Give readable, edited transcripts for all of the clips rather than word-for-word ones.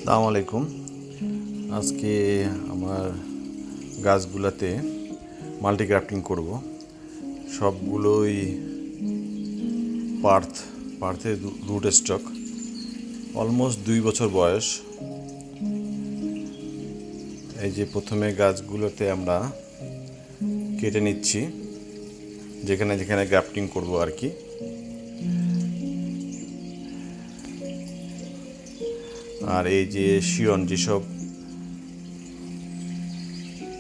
আসসালামু আলাইকুম। আজকে আমার গাছগুলোতে মাল্টিগ্রাফটিং করব। সবগুলোই পার্থের রুট স্টক, অলমোস্ট 2 বছর বয়স। এই যে প্রথমে গাছগুলোতে আমরা কেটে নিচ্ছি, যেখানে যেখানে গ্রাফটিং করব আর কি। আর এই যে শিয়ন, যেসব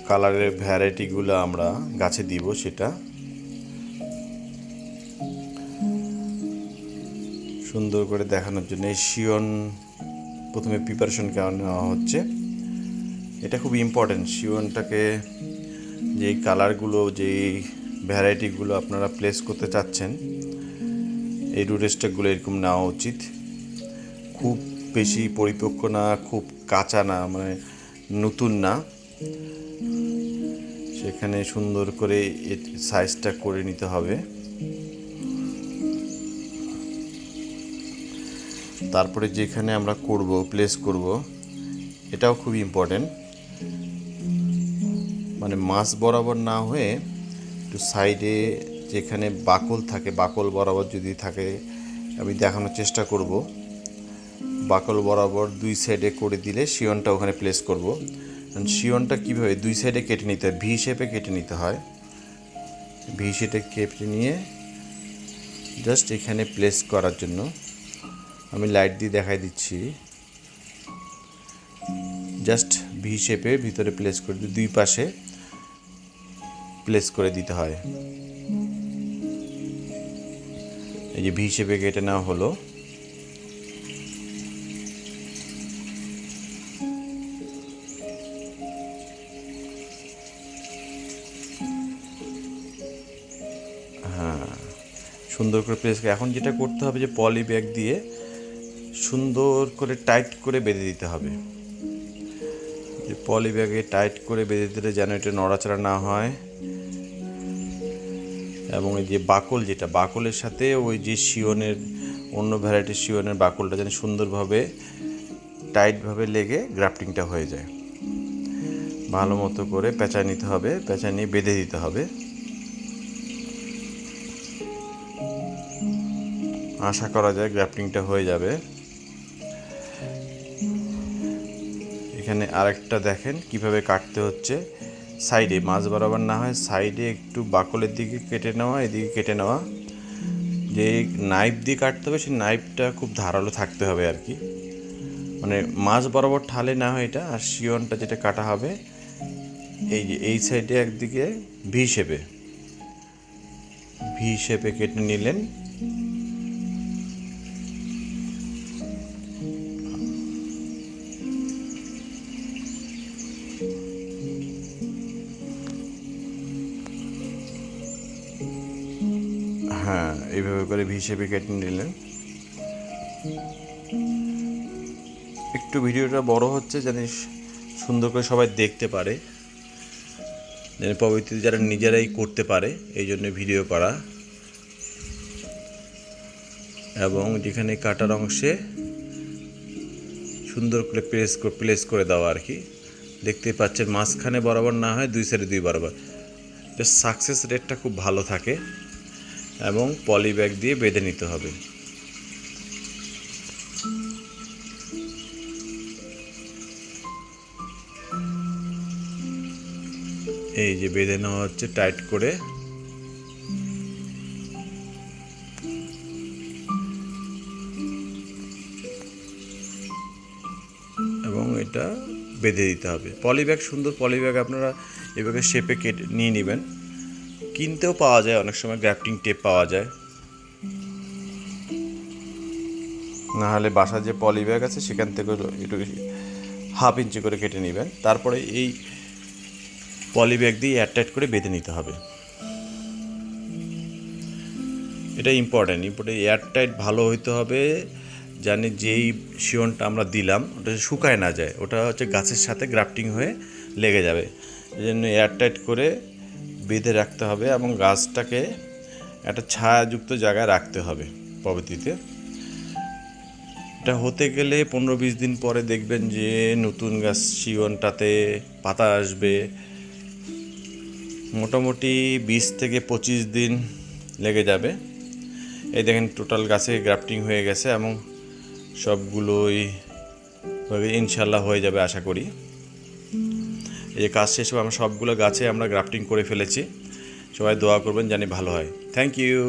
কালারের ভ্যারাইটিগুলো আমরা গাছে দিব, সেটা সুন্দর করে দেখানোর জন্য এই শিয়ন প্রথমে প্রিপারেশন কেমন নেওয়া হচ্ছে, এটা খুব ইম্পর্টেন্ট। শিয়নটাকে, যেই কালারগুলো, যেই ভ্যারাইটিগুলো আপনারা প্লেস করতে চাচ্ছেন, এই রুট স্টকগুলো এরকম নেওয়া উচিত। খুব বেশি পরিপক্ক না, খুব কাঁচা না, মানে নতুন না। সেখানে সুন্দর করে সাইজটা করে নিতে হবে। তারপরে যেখানে আমরা প্লেস করব, এটাও খুব ইম্পর্টেন্ট। মানে মাছ বরাবর না হয়ে একটু সাইডে যেখানে বাকল থাকে, বাকল বরাবর যদি থাকে, আমি দেখানোর চেষ্টা করব। বাকল বরাবর 2 সাইডে করে দিলে শিয়নটা ওখানে প্লেস করব। শিয়নটা কীভাবে 2 সাইডে কেটে নিতে হয়, ভি শেপে কেটে নিতে হয়। ভি শেপে কেটে নিয়ে জাস্ট এখানে প্লেস করার জন্য আমি লাইট দিয়ে দেখাই দিচ্ছি। জাস্ট ভি শেপে ভিতরে প্লেস করে 2 পাশে প্লেস করে দিতে হয়। এই যে ভি শেপে কেটে নেওয়া হলো। সুন্দর করে প্লেস করে এখন যেটা করতে হবে, যে পলি ব্যাগ দিয়ে সুন্দর করে টাইট করে বেঁধে দিতে হবে। যে পলি ব্যাগে টাইট করে বেঁধে দিলে যেন এটা নড়াচড়া না হয়। এবং এই যে বাকল, যেটা বাকলের সাথে ওই যে শিয়নের, অন্য ভ্যারাইটির শিয়নের বাকলটা যেন সুন্দরভাবে টাইটভাবে লেগে গ্রাফটিংটা হয়ে যায়। ভালো মতো করে পেঁচায় নিতে হবে, পেঁচায় নিয়ে বেঁধে দিতে হবে। আশা করা যায় গ্রাফটিংটা হয়ে যাবে। এখানে আরেকটা দেখেন কিভাবে কাটতে হচ্ছে। সাইডে মাছ বরাবর না হয়, সাইডে একটু বাকলের দিকে কেটে নেওয়া, এদিকে কেটে নেওয়া। যে নাইফ দিয়ে কাটতে হবে, সেই নাইফটা খুব ধারালো থাকতে হবে আর কি। মানে মাছ বরাবর ঠালে না হয় এটা। আর শিয়নটা যেটা কাটা হবে, এই যে এই সাইডে একদিকে ভি শেপে কেটে নিলেন। হ্যাঁ, এইভাবে করে ভি শেপে কেটে নিলেন। একটু ভিডিওটা বড় হচ্ছে, জানিস সুন্দর করে সবাই দেখতে পারে, যেন পরবর্তীতে যারা নিজেরাই করতে পারে, এই জন্য ভিডিও করা। এবং যেখানে কাটার অংশে সুন্দর করে প্লেস করে দেওয়া আর কি। দেখতে পাচ্ছেন মাঝখানে বরাবর না হয় 2 সাইডে 2 বরাবর। সাকসেস রেটটা খুব ভালো থাকে। এবং পলি ব্যাগ দিয়ে বেঁধে নিতে হবে। এই যে বেঁধে নেওয়া হচ্ছে টাইট করে। এবং এটা বেঁধে দিতে হবে। পলিব্যাগ, সুন্দর পলিব্যাগ আপনারা এভাবে শেপে কেটে নিয়ে নেবেন। কিনতেও পাওয়া যায়, অনেক সময় গ্রাফটিং টেপ পাওয়া যায়। না হলে বাসার যে পলিব্যাগ আছে সেখান থেকে একটু 1/2 ইঞ্চি করে কেটে নেবেন। তারপরে এই পলিব্যাগ দিয়ে এয়ারটাইট করে বেঁধে নিতে হবে। এটা ইম্পর্ট্যান্ট। এয়ারটাইট ভালো হইতে হবে, জানি যেই শিয়নটা আমরা দিলাম ওটা শুকায় না যায়, ওটা হচ্ছে গাছের সাথে গ্রাফটিং হয়ে লেগে যাবে। এই জন্য এয়ারটাইট করে বেঁধে রাখতে হবে এবং গাছটাকে একটা ছায়াযুক্ত জায়গায় রাখতে হবে পরবর্তীতে। এটা হতে গেলে 15-20 দিন পরে দেখবেন যে নতুন গাছ শিকড়টাতে পাতা আসবে। মোটামুটি 20 থেকে 25 দিন লেগে যাবে। এই দেখেন টোটাল গাছে গ্রাফটিং হয়ে গেছে এবং সবগুলোই ইনশাল্লাহ হয়ে যাবে আশা করি। এই যে কাজ শেষ হবে, আমরা সবগুলো গাছে আমরা গ্রাফটিং করে ফেলেছি। সবাই দোয়া করবেন জানি ভালো হয়। Thank you.